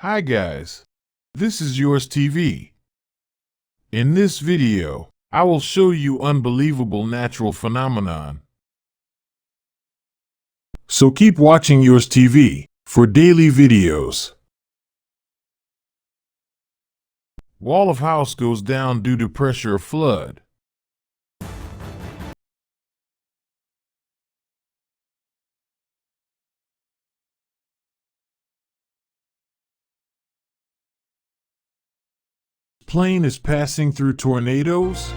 Hi guys, this is Yours TV. In this video, I will show you unbelievable natural phenomenon. So keep watching Yours TV for daily videos. Wall of house goes down due to pressure of flood. Plane is passing through tornadoes.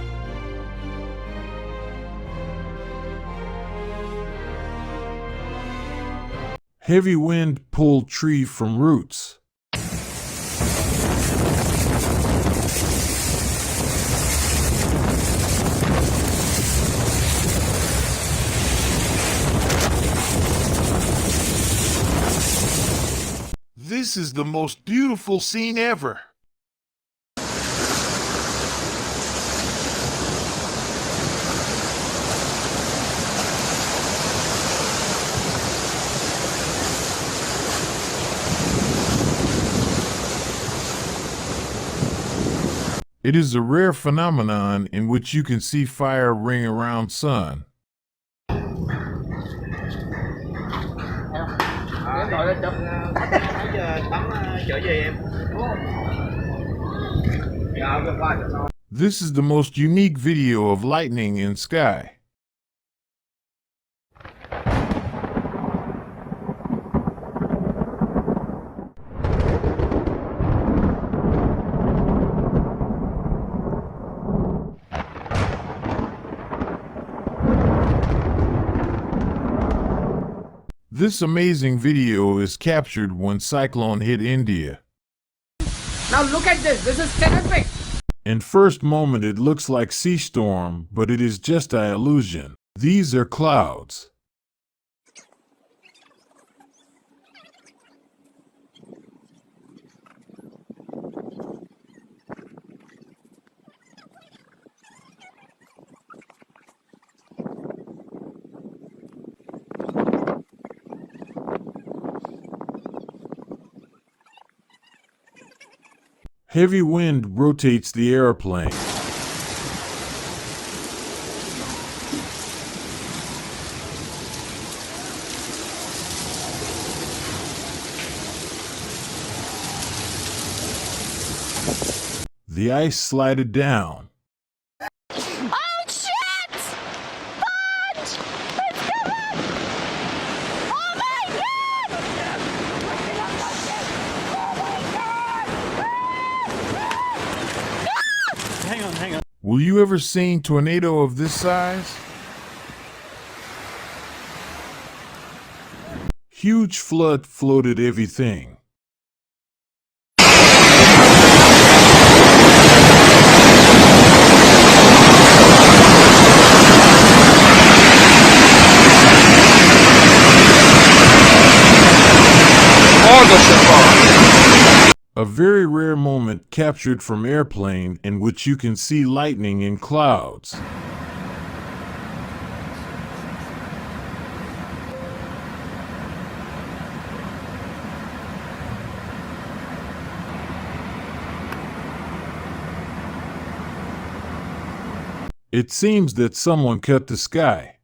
Heavy wind pulled tree from roots. This is the most beautiful scene ever. It is a rare phenomenon in which you can see fire ring around sun. This is the most unique video of lightning in sky. This amazing video is captured when cyclone hit India. Now look at this. This is terrific. In first moment it looks like sea storm, but it is just an illusion. These are clouds. Heavy wind rotates the airplane. The ice slided down. Oh shit! Fudge! It's coming! Oh my god! Hang on. Will you ever seen tornado of this size? Huge flood floated everything. A very rare moment captured from airplane in which you can see lightning in clouds. It seems that someone cut the sky.